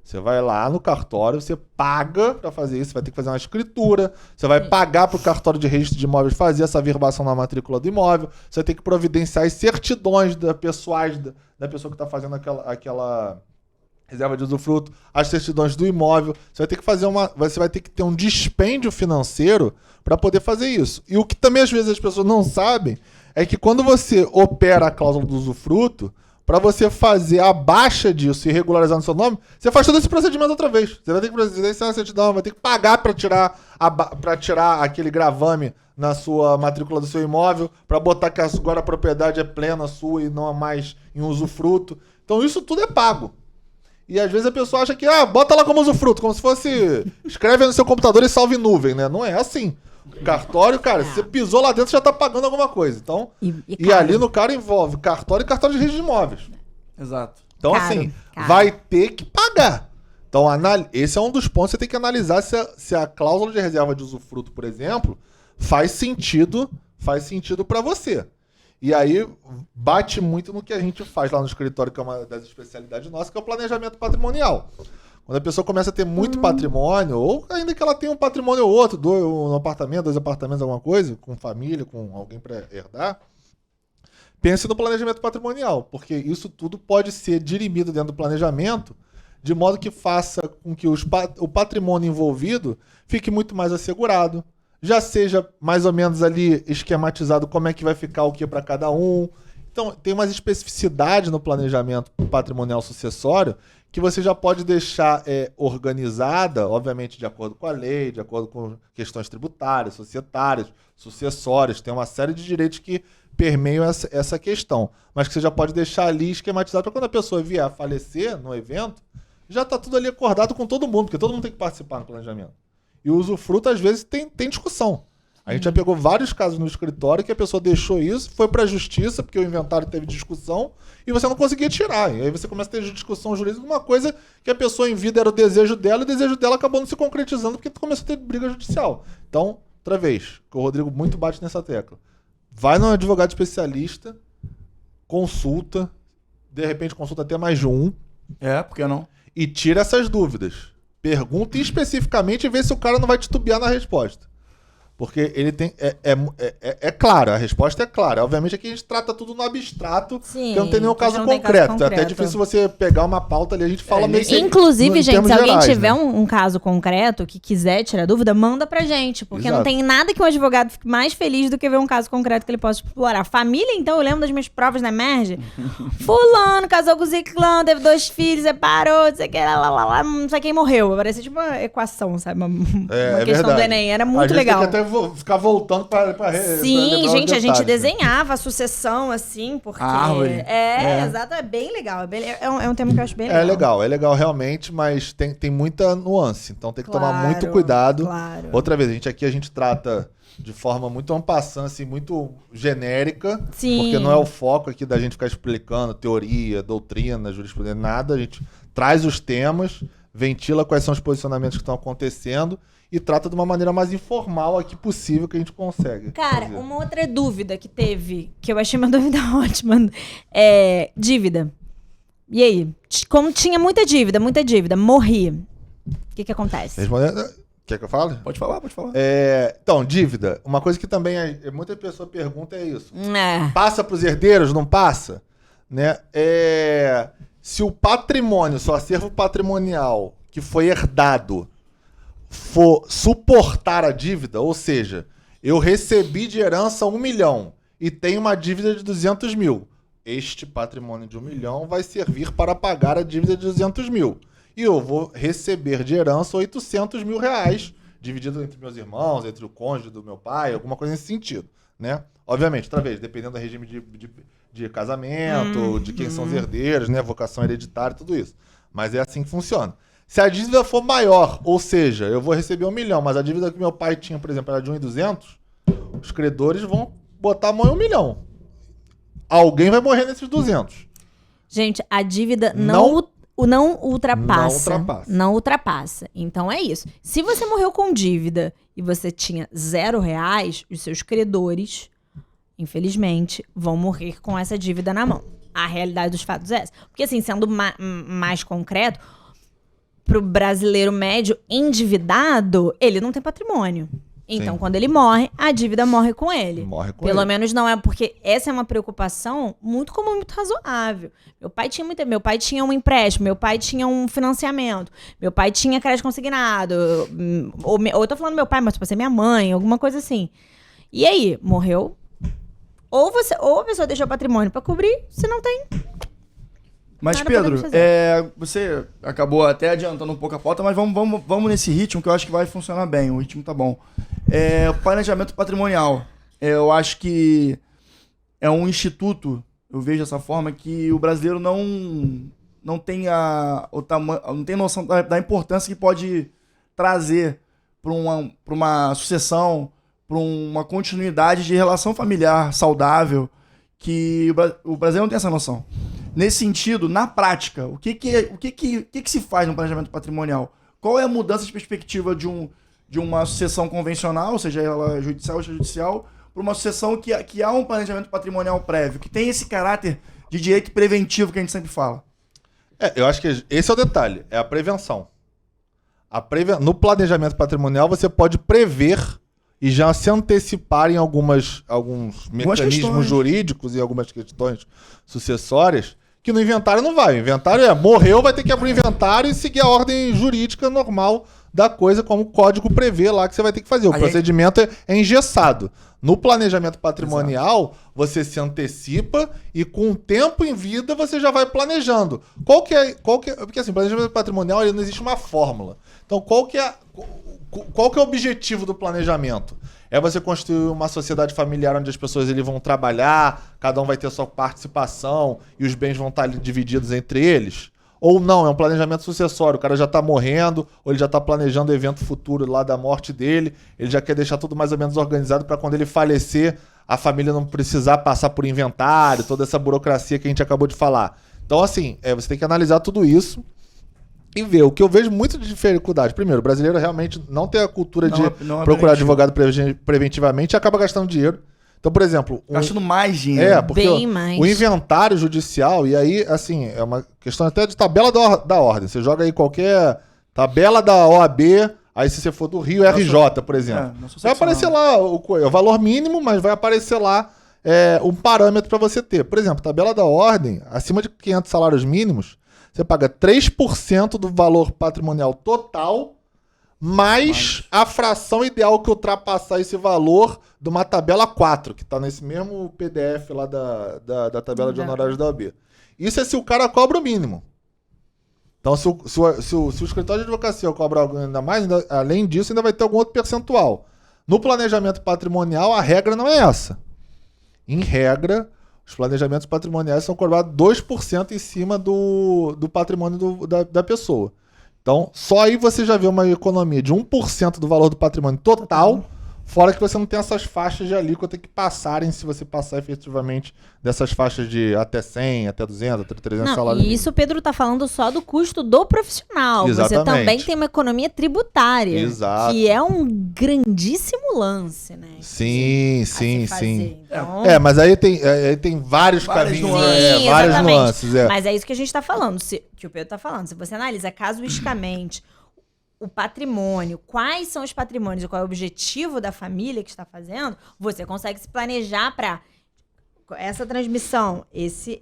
Speaker 2: Você vai lá no cartório, você paga para fazer isso, você vai ter que fazer uma escritura, você vai pagar para o cartório de registro de imóveis fazer essa averbação na matrícula do imóvel, você vai ter que providenciar as certidões pessoais da pessoa que está fazendo aquela reserva de usufruto, as certidões do imóvel, você vai ter que ter um dispêndio financeiro para poder fazer isso. E o que também às vezes as pessoas não sabem é que quando você opera a cláusula do usufruto, Pra você fazer a baixa disso e regularizar no seu nome, você faz todo esse procedimento outra vez. Você vai ter que presidenciar a certidão, vai ter que pagar pra tirar aquele gravame na sua matrícula do seu imóvel, pra botar que agora a propriedade é plena sua e não é mais em usufruto. Então isso tudo é pago. E às vezes a pessoa acha que, bota lá como usufruto, como se fosse, escreve no seu computador e salve em nuvem, né? Não é assim. Cartório, cara, se você pisou lá dentro, você já tá pagando alguma coisa. Então, e ali no cara envolve cartório e cartório de registro de imóveis.
Speaker 1: Exato.
Speaker 2: Então,
Speaker 3: Caro.
Speaker 2: vai ter que pagar. Então, esse é um dos pontos que você tem que analisar se a cláusula de reserva de usufruto, por exemplo, faz sentido para você. E aí, bate muito no que a gente faz lá no escritório, que é uma das especialidades nossas, que é o planejamento patrimonial. Quando a pessoa começa a ter muito patrimônio, ou ainda que ela tenha um patrimônio ou outro, um apartamento, 2 apartamentos, alguma coisa, com família, com alguém para herdar, pense no planejamento patrimonial, porque isso tudo pode ser dirimido dentro do planejamento, de modo que faça com que o patrimônio envolvido fique muito mais assegurado, já seja mais ou menos ali esquematizado como é que vai ficar o que para cada um. Então, tem umas especificidades no planejamento patrimonial sucessório que você já pode deixar organizada, obviamente de acordo com a lei, de acordo com questões tributárias, societárias, sucessórias. Tem uma série de direitos que permeiam essa questão, mas que você já pode deixar ali esquematizado para quando a pessoa vier a falecer no evento, já está tudo ali acordado com todo mundo, porque todo mundo tem que participar no planejamento. E o usufruto, às vezes, tem discussão. A gente já pegou vários casos no escritório que a pessoa deixou isso, foi para a justiça, porque o inventário teve discussão, e você não conseguia tirar. E aí você começa a ter discussão jurídica, uma coisa que a pessoa em vida era o desejo dela, e o desejo dela acabou não se concretizando, porque começou a ter briga judicial. Então, outra vez, que o Rodrigo muito bate nessa tecla. Vai num advogado especialista, consulta, de repente consulta até mais de um.
Speaker 1: Por que não?
Speaker 2: E tira essas dúvidas. Pergunta especificamente e vê se o cara não vai titubear na resposta. Porque ele tem. É claro, a resposta é clara. Obviamente aqui a gente trata tudo no abstrato, porque não tem nenhum caso concreto. É até difícil você pegar uma pauta ali, a gente fala meio que.
Speaker 3: Inclusive, gente, se alguém
Speaker 2: gerais,
Speaker 3: tiver um caso concreto que quiser tirar dúvida, manda pra gente. Porque não tem nada que um advogado fique mais feliz do que ver um caso concreto que ele possa explorar. Família, então, eu lembro das minhas provas na Merge. Fulano, casou com Ziclano, teve 2 filhos, separou, não sei o que, não sei quem morreu. Parecia tipo uma equação, sabe? Uma questão do Enem. Era muito legal.
Speaker 2: Tem que até ficar voltando pra
Speaker 3: sim, gente, a gente desenhava a sucessão, assim, porque...
Speaker 1: árvore.
Speaker 3: Exato, é bem legal. É um tema que eu acho bem legal.
Speaker 2: É legal realmente, mas tem muita nuance, então tem que tomar muito cuidado.
Speaker 3: Claro.
Speaker 2: Outra vez, a gente trata de forma muito en passant, assim, muito genérica,
Speaker 3: sim,
Speaker 2: porque não é o foco aqui da gente ficar explicando teoria, doutrina, jurisprudência, nada. A gente traz os temas, ventila quais são os posicionamentos que estão acontecendo e trata de uma maneira mais informal aqui possível que a gente consegue.
Speaker 3: Cara, uma outra dúvida que teve, que eu achei uma dúvida ótima, dívida. E aí? Como tinha muita dívida, morri. O que acontece?
Speaker 2: Quer que eu fale?
Speaker 1: Pode falar.
Speaker 2: Então, dívida. Uma coisa que também muita pessoa pergunta é isso. Passa para os herdeiros, não passa? Né? Se o patrimônio, se o acervo patrimonial que foi herdado for suportar a dívida, ou seja, eu recebi de herança 1 milhão e tenho uma dívida de 200 mil. Este patrimônio de 1 milhão vai servir para pagar a dívida de 200 mil. E eu vou receber de herança 800 mil reais, dividido entre meus irmãos, entre o cônjuge do meu pai, alguma coisa nesse sentido, né? Obviamente, outra vez, dependendo do regime de casamento, de quem são os herdeiros, né? Vocação hereditária, tudo isso. Mas é assim que funciona. Se a dívida for maior, ou seja, eu vou receber 1 milhão, mas a dívida que meu pai tinha, por exemplo, era de 1.200, os credores vão botar a mão em 1 milhão. Alguém vai morrer nesses 200.
Speaker 3: Gente, a dívida não ultrapassa. Então é isso. Se você morreu com dívida e você tinha R$0, os seus credores, infelizmente, vão morrer com essa dívida na mão. A realidade dos fatos é essa. Porque assim, sendo mais concreto, pro brasileiro médio endividado, ele não tem patrimônio. Então,
Speaker 2: sim,
Speaker 3: quando ele morre, a dívida morre com ele.
Speaker 2: Pelo
Speaker 3: menos não é porque essa é uma preocupação muito comum, muito razoável. Meu pai tinha um empréstimo, meu pai tinha um financiamento, meu pai tinha crédito consignado, ou eu tô falando meu pai, mas pode ser minha mãe, alguma coisa assim. E aí, morreu? Ou a pessoa deixou patrimônio pra cobrir, se não tem,
Speaker 1: Mas,
Speaker 3: Nada
Speaker 1: Pedro,
Speaker 3: podemos fazer.
Speaker 1: você acabou até adiantando um pouco a pauta, mas vamos nesse ritmo que eu acho que vai funcionar bem. O ritmo tá bom. Planejamento patrimonial. Eu acho que é um instituto, eu vejo dessa forma, que o brasileiro não tem não tem noção da importância que pode trazer para uma sucessão, para uma continuidade de relação familiar saudável, que o Brasil não tem essa noção. Nesse sentido, na prática, o que se faz no planejamento patrimonial? Qual é a mudança de perspectiva de uma sucessão convencional, seja ela judicial ou extrajudicial, para uma sucessão que há um planejamento patrimonial prévio, que tem esse caráter de direito preventivo que a gente sempre fala?
Speaker 2: Eu acho que esse é o detalhe, é a prevenção. No planejamento patrimonial, você pode prever e já se antecipar em alguns mecanismos jurídicos e algumas questões sucessórias que no inventário não vai. O inventário morreu, vai ter que abrir o inventário e seguir a ordem jurídica normal da coisa, como o código prevê lá que você vai ter que fazer. O procedimento é engessado. No planejamento patrimonial, você se antecipa e com o tempo em vida você já vai planejando. Porque assim, planejamento patrimonial ele não existe uma fórmula. Então, qual que é o objetivo do planejamento? É você construir uma sociedade familiar onde as pessoas vão trabalhar, cada um vai ter sua participação e os bens vão estar ali divididos entre eles? Ou não, é um planejamento sucessório, o cara já está morrendo, ou ele já está planejando o evento futuro lá da morte dele, ele já quer deixar tudo mais ou menos organizado para quando ele falecer, a família não precisar passar por inventário, toda essa burocracia que a gente acabou de falar. Então, assim, você tem que analisar tudo isso e ver. O que eu vejo muito de dificuldade. Primeiro, o brasileiro realmente não tem a cultura de procurar advogado preventivamente e acaba gastando dinheiro. Então, por exemplo...
Speaker 1: Gastando mais dinheiro.
Speaker 2: Porque
Speaker 3: bem mais.
Speaker 2: O inventário judicial, e aí, assim, é uma questão até de tabela da ordem. Você joga aí qualquer tabela da OAB, aí se você for do Rio, RJ, por exemplo. Vai aparecer lá o valor mínimo, mas vai aparecer lá um parâmetro para você ter. Por exemplo, tabela da ordem, acima de 500 salários mínimos, você paga 3% do valor patrimonial total, mais a fração ideal que ultrapassar esse valor de uma tabela 4, que está nesse mesmo PDF lá da tabela de honorários da OAB. Isso é se o cara cobra o mínimo. Então, se o escritório de advocacia cobra algo ainda mais, além disso, ainda vai ter algum outro percentual. No planejamento patrimonial, a regra não é essa. Em regra, os planejamentos patrimoniais são cobrados 2% em cima do patrimônio da pessoa. Então, só aí você já vê uma economia de 1% do valor do patrimônio total, fora que você não tem essas faixas de alíquota que passarem, se você passar efetivamente dessas faixas de até 100, até 200, até 300 salários.
Speaker 3: E isso o Pedro tá falando só do custo do profissional.
Speaker 2: Exatamente.
Speaker 3: Você também tem uma economia tributária.
Speaker 2: Exato.
Speaker 3: Que é um grandíssimo lance, né?
Speaker 2: Sim.
Speaker 3: Então...
Speaker 2: mas aí tem vários caminhos,
Speaker 3: Sim,
Speaker 2: várias
Speaker 3: exatamente.
Speaker 2: nuances.
Speaker 3: Mas é isso que a gente tá falando, que o Pedro tá falando. Se você analisa casuisticamente o patrimônio, quais são os patrimônios e qual é o objetivo da família que está fazendo, você consegue se planejar para essa transmissão, esse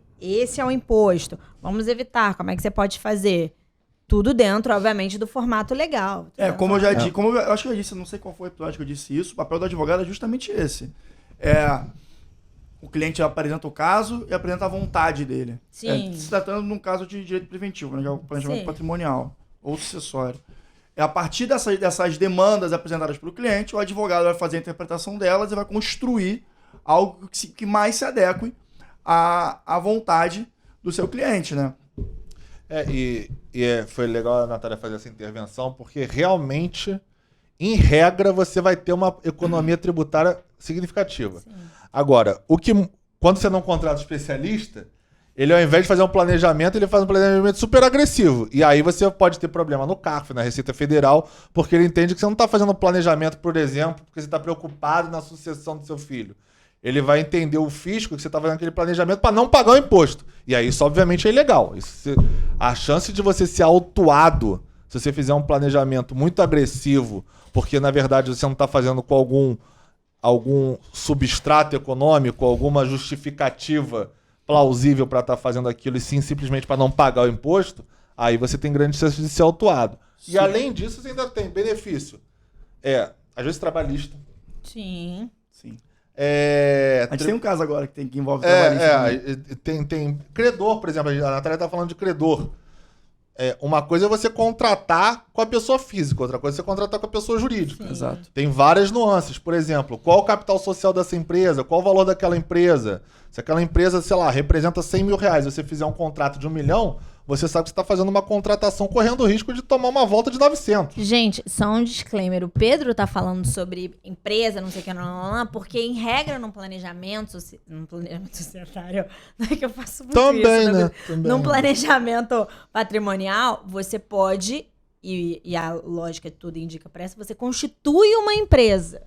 Speaker 3: é o imposto, vamos evitar, como é que você pode fazer? Tudo dentro, obviamente, do formato legal.
Speaker 1: Como eu já disse, eu acho que eu disse, não sei qual foi o episódio que eu disse isso, o papel do advogado é justamente esse. O cliente apresenta o caso e apresenta a vontade dele.
Speaker 3: Sim.
Speaker 1: Se tratando de um caso de direito preventivo, né, que é o planejamento patrimonial ou sucessório. A partir dessas demandas apresentadas pelo cliente, o advogado vai fazer a interpretação delas e vai construir algo que mais se adeque à vontade do seu cliente, né?
Speaker 2: Foi legal a Natália fazer essa intervenção, porque realmente, em regra, você vai ter uma economia tributária significativa. Sim. Agora, quando você não contrata um especialista, ele, ao invés de fazer um planejamento, ele faz um planejamento super agressivo. E aí você pode ter problema no CARF, na Receita Federal, porque ele entende que você não está fazendo um planejamento, por exemplo, porque você está preocupado na sucessão do seu filho. Ele vai entender o fisco que você está fazendo aquele planejamento para não pagar o imposto. E aí isso, obviamente, é ilegal. A chance de você ser autuado, se você fizer um planejamento muito agressivo, porque, na verdade, você não está fazendo com algum substrato econômico, alguma justificativa plausível para estar fazendo aquilo e sim simplesmente para não pagar o imposto, aí você tem grande chance de ser autuado. Sim. E além disso, você ainda tem benefício. Às vezes trabalhista.
Speaker 3: Sim.
Speaker 1: A gente tem um caso agora que envolve trabalhista.
Speaker 2: Tem credor, por exemplo. A Natália tá falando de credor. Uma coisa é você contratar com a pessoa física, outra coisa é você contratar com a pessoa jurídica.
Speaker 1: Exato.
Speaker 2: Tem várias nuances. Por exemplo, qual o capital social dessa empresa? Qual o valor daquela empresa? Se aquela empresa, sei lá, representa 100 mil reais, você fizer um contrato de 1 milhão, você sabe que você está fazendo uma contratação correndo o risco de tomar uma volta de 900.
Speaker 3: Gente, só um disclaimer. O Pedro tá falando sobre empresa, não sei o que, não, porque em regra, num planejamento societário, não é que eu faço muito
Speaker 2: também,
Speaker 3: isso,
Speaker 2: né? Também.
Speaker 3: Num planejamento patrimonial, você pode, e a lógica de tudo indica para isso, você constitui uma empresa.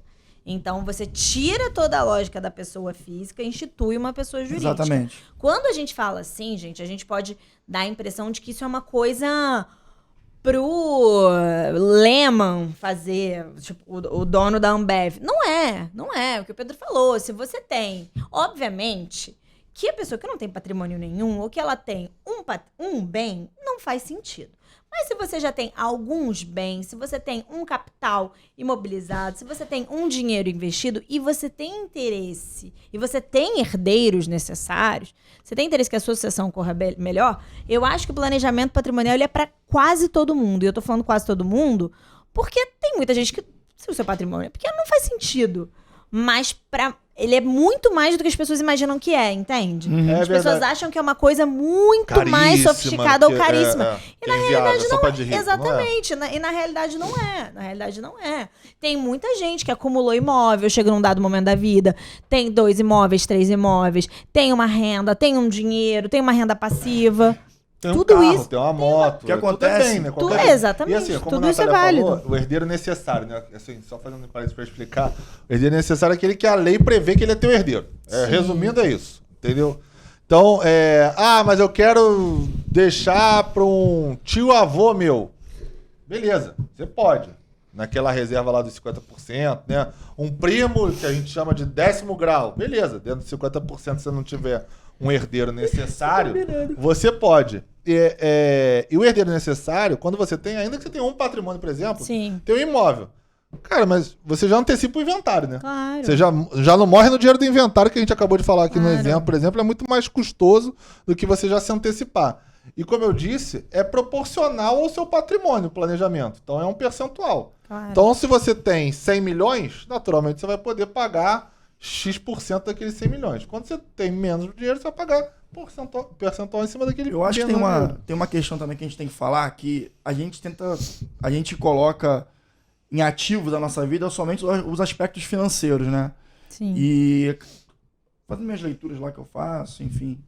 Speaker 3: Então, você tira toda a lógica da pessoa física e institui uma pessoa jurídica.
Speaker 1: Exatamente.
Speaker 3: Quando a gente fala assim, gente, a gente pode dar a impressão de que isso é uma coisa pro Lehman fazer, tipo, o dono da Ambev. Não é o que o Pedro falou. Se você tem, obviamente, que a pessoa que não tem patrimônio nenhum ou que ela tem um bem, não faz sentido. Mas se você já tem alguns bens, se você tem um capital imobilizado, se você tem um dinheiro investido e você tem interesse, e você tem herdeiros necessários, você tem interesse que a sua sucessão corra melhor, eu acho que o planejamento patrimonial ele é para quase todo mundo. E eu tô falando quase todo mundo porque tem muita gente que, se o seu patrimônio é pequeno, não faz sentido. Mas ele é muito mais do que as pessoas imaginam que é, entende? As pessoas acham que é uma coisa muito
Speaker 2: caríssima,
Speaker 3: mais sofisticada ou caríssima. E na realidade não é.
Speaker 2: Exatamente.
Speaker 3: E na realidade não é. Na realidade não é. Tem muita gente que acumulou imóvel, chega num dado momento da vida, tem 2 imóveis, 3 imóveis, tem uma renda, tem um dinheiro, tem uma renda passiva.
Speaker 2: Tem
Speaker 3: tudo
Speaker 2: um carro,
Speaker 3: isso
Speaker 2: tem uma moto.
Speaker 1: O que acontece?
Speaker 2: Né?
Speaker 3: Exatamente.
Speaker 2: E assim, como
Speaker 3: tudo
Speaker 2: a
Speaker 3: isso é
Speaker 2: Natália
Speaker 3: válido.
Speaker 2: falou, o herdeiro necessário, né? Assim, só fazendo um parênteses para explicar. O herdeiro necessário é aquele que a lei prevê que ele é teu herdeiro. Resumindo, é isso. Entendeu? Então, mas eu quero deixar para um tio-avô meu. Beleza, você pode. Naquela reserva lá dos 50%, né? Um primo, que a gente chama de 10º grau. Beleza, dentro dos 50%, se você não tiver um herdeiro necessário, você pode. E o herdeiro necessário, quando você tem, ainda que você tenha um patrimônio, por exemplo, tem um imóvel. Cara, mas você já antecipa o inventário, né?
Speaker 3: Claro.
Speaker 2: Você já não morre no dinheiro do inventário, que a gente acabou de falar aqui no exemplo, por exemplo, é muito mais custoso do que você já se antecipar. E como eu disse, é proporcional ao seu patrimônio o planejamento. Então é um percentual.
Speaker 3: Claro.
Speaker 2: Então se você tem 100 milhões, naturalmente você vai poder pagar X% daqueles 100 milhões. Quando você tem menos dinheiro, você vai pagar percentual em cima daquele.
Speaker 1: Eu acho que tem uma questão também que a gente tem que falar, que a gente coloca em ativos da nossa vida somente os aspectos financeiros, né?
Speaker 3: Sim.
Speaker 1: E fazendo minhas leituras lá que eu faço, enfim,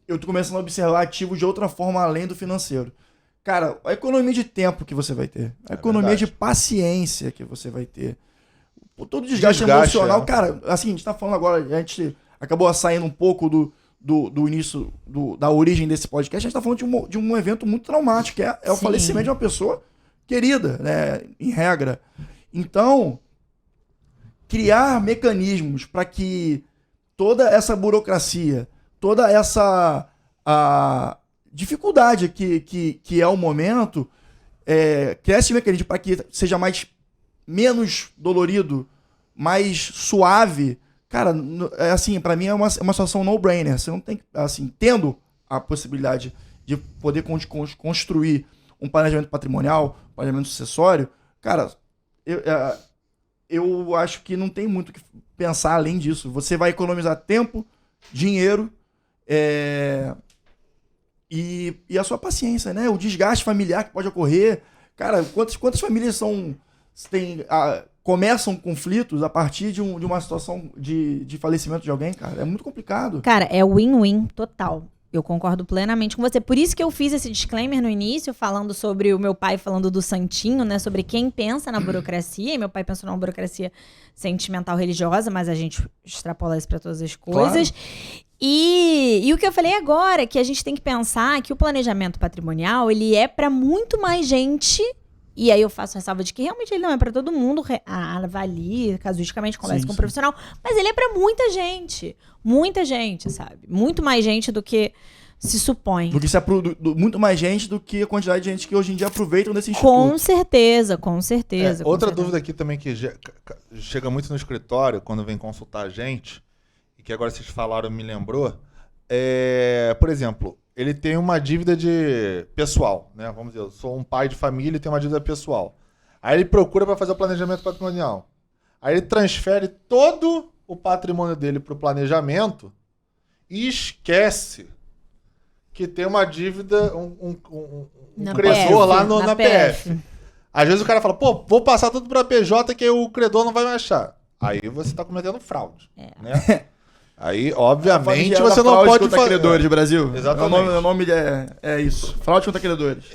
Speaker 1: eu tô começando a observar ativos de outra forma além do financeiro. Cara, a economia de tempo que você vai ter, a economia de paciência que você vai ter, todo o desgaste emocional, cara, assim, a gente tá falando agora, a gente acabou saindo um pouco do início, da origem desse podcast, a gente tá falando de um evento muito traumático, que é o falecimento de uma pessoa querida, né, em regra. Então, criar mecanismos para que toda essa burocracia, toda essa dificuldade que é o momento, criar esse mecanismo para que seja menos dolorido, mais suave, cara, assim, para mim é uma situação no-brainer. Você não tem, assim, tendo a possibilidade de poder construir um planejamento patrimonial, um planejamento sucessório, cara, eu acho que não tem muito o que pensar além disso. Você vai economizar tempo, dinheiro, e a sua paciência, né? O desgaste familiar que pode ocorrer. Cara, quantas famílias começam conflitos a partir de uma situação de falecimento de alguém, cara? É muito complicado.
Speaker 3: Cara, é win-win total. Eu concordo plenamente com você. Por isso que eu fiz esse disclaimer no início, falando sobre o meu pai, falando do santinho, né? Sobre quem pensa na burocracia. E meu pai pensou numa burocracia sentimental religiosa, mas a gente extrapola isso para todas as coisas. Claro. E o que eu falei agora é que a gente tem que pensar que o planejamento patrimonial, ele é para muito mais gente. E aí eu faço ressalva de que realmente ele não é para todo mundo, avalie, casuisticamente, conversa com um profissional, mas ele é para muita gente, sabe? Muito mais gente do que se supõe.
Speaker 1: Porque isso é muito mais gente do que a quantidade de gente que hoje em dia aproveitam desse instituto.
Speaker 3: Com certeza, com certeza. com
Speaker 2: Outra
Speaker 3: certeza.
Speaker 2: dúvida aqui também que chega muito no escritório, quando vem consultar a gente, e que agora vocês falaram, me lembrou, por exemplo, ele tem uma dívida de pessoal, né? Vamos dizer, eu sou um pai de família e tenho uma dívida pessoal. Aí ele procura para fazer o planejamento patrimonial. Aí ele transfere todo o patrimônio dele para o planejamento e esquece que tem uma dívida, um credor lá na PF. Às vezes o cara fala, pô, vou passar tudo para PJ que o credor não vai me achar. Aí você está cometendo fraude, né? Aí, obviamente, você não pode
Speaker 1: fazer... credores, Brasil.
Speaker 2: Exatamente.
Speaker 1: O nome é isso. Fraude contra credores.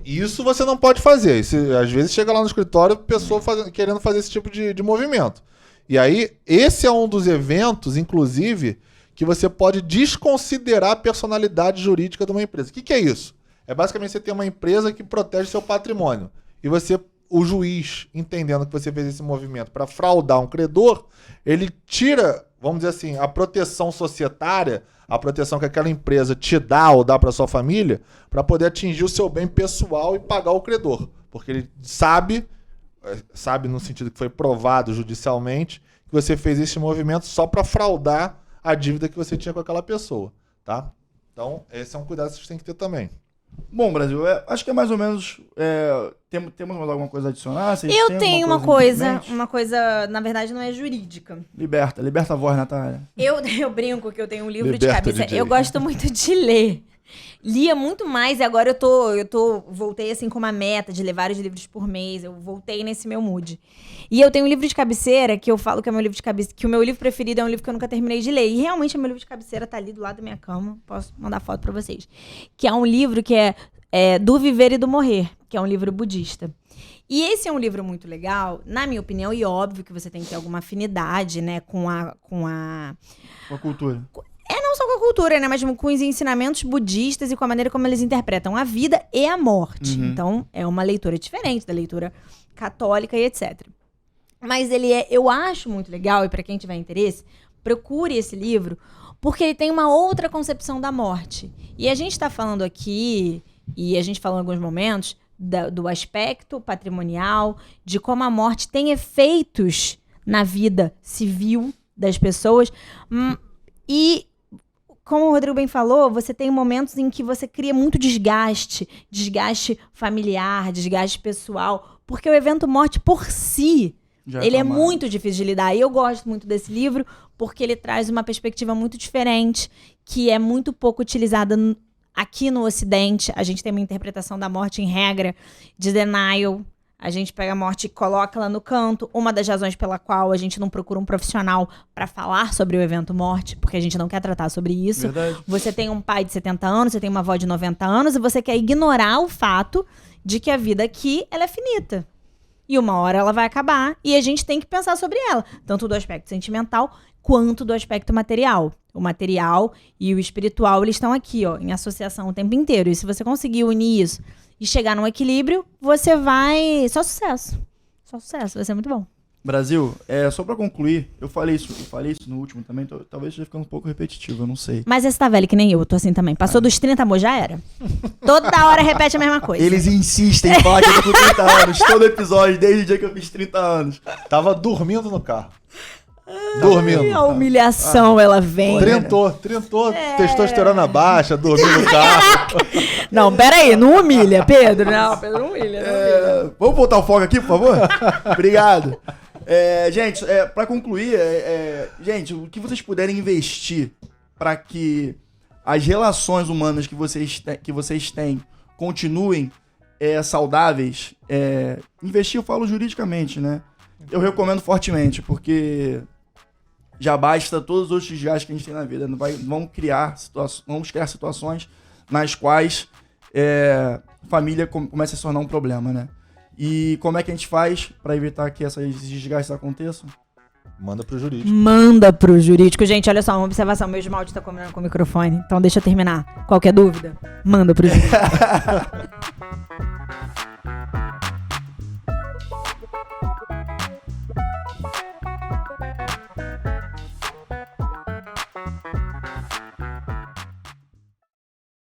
Speaker 2: Isso você não pode fazer. Às vezes chega lá no escritório, pessoa querendo fazer esse tipo de movimento. E aí, esse é um dos eventos, inclusive, que você pode desconsiderar a personalidade jurídica de uma empresa. O que é isso? É basicamente você ter uma empresa que protege seu patrimônio. E você, o juiz, entendendo que você fez esse movimento para fraudar um credor, ele tira... Vamos dizer assim, a proteção societária, a proteção que aquela empresa te dá ou dá para sua família, para poder atingir o seu bem pessoal e pagar o credor. Porque ele sabe no sentido que foi provado judicialmente, que você fez esse movimento só para fraudar a dívida que você tinha com aquela pessoa, tá? Então, esse é um cuidado que vocês têm que ter também.
Speaker 1: Bom, Brasil, acho que é mais ou menos... temos mais alguma coisa a adicionar?
Speaker 3: Eu tenho uma coisa, na verdade não é jurídica.
Speaker 1: Liberta a voz, Natália.
Speaker 3: Eu brinco que eu tenho um livro de cabeça. Eu gosto muito de ler. Lia muito mais e agora voltei assim com uma meta de ler vários livros por mês. Eu voltei nesse meu mood. E eu tenho um livro de cabeceira que eu falo que é meu livro de cabeceira, que o meu livro preferido é um livro que eu nunca terminei de ler. E realmente o meu livro de cabeceira tá ali do lado da minha cama. Posso mandar foto pra vocês. Que é um livro que é Do Viver e do Morrer, que é um livro budista. E esse é um livro muito legal, na minha opinião, e óbvio que você tem que ter alguma afinidade, né, com a
Speaker 1: cultura.
Speaker 3: Não só com a cultura, né, mas com os ensinamentos budistas e com a maneira como eles interpretam a vida e a morte.
Speaker 1: Uhum.
Speaker 3: Então, é uma leitura diferente da leitura católica e etc. Mas eu acho muito legal, e para quem tiver interesse, procure esse livro, porque ele tem uma outra concepção da morte. E a gente está falando aqui, e a gente falou em alguns momentos, do aspecto patrimonial, de como a morte tem efeitos na vida civil das pessoas. E, como o Rodrigo bem falou, você tem momentos em que você cria muito desgaste familiar, desgaste pessoal, porque o evento morte por si, ele é muito difícil de lidar. E eu gosto muito desse livro, porque ele traz uma perspectiva muito diferente, que é muito pouco utilizada aqui no Ocidente. A gente tem uma interpretação da morte em regra de denial. A gente pega a morte e coloca ela no canto. Uma das razões pela qual a gente não procura um profissional para falar sobre o evento morte, porque a gente não quer tratar sobre isso.
Speaker 1: Verdade.
Speaker 3: Você tem um pai de 70 anos, você tem uma avó de 90 anos, e você quer ignorar o fato de que a vida aqui, ela é finita. E uma hora ela vai acabar, e a gente tem que pensar sobre ela, tanto do aspecto sentimental quanto do aspecto material. O material e o espiritual, eles estão aqui, ó, em associação o tempo inteiro. E se você conseguir unir isso e chegar num equilíbrio, você vai... Só sucesso. Só sucesso, vai ser muito bom.
Speaker 1: Brasil, só pra concluir, eu falei isso no último também, talvez esteja ficando um pouco repetitivo, eu não sei.
Speaker 3: Mas esse tá velho que nem eu tô assim também. Passou dos 30, amor, já era. Toda hora repete a mesma coisa.
Speaker 1: Eles insistem em falar que eu tô com 30 anos, todo episódio, desde o dia que eu fiz 30 anos.
Speaker 2: Tava dormindo no carro. Dormindo.
Speaker 3: A humilhação, ela vem.
Speaker 2: Trintou, testosterona baixa, dormiu no carro.
Speaker 3: Não, peraí, não humilha, Pedro. Não, Pedro, não humilha.
Speaker 1: Vamos voltar o foco aqui, por favor? Obrigado. Gente, pra concluir, gente, o que vocês puderem investir para que as relações humanas que vocês têm continuem saudáveis, investir, eu falo juridicamente, né? Eu recomendo fortemente, porque já basta todos os outros desgastes que a gente tem na vida. Vamos criar situações nas quais família começa a se tornar um problema, né? E como é que a gente faz para evitar que esses desgastes aconteçam?
Speaker 2: Manda pro jurídico.
Speaker 3: Manda pro jurídico. Gente, olha só, uma observação. Meu esmalte tá combinando com o microfone. Então deixa eu terminar. Qualquer dúvida, manda pro jurídico.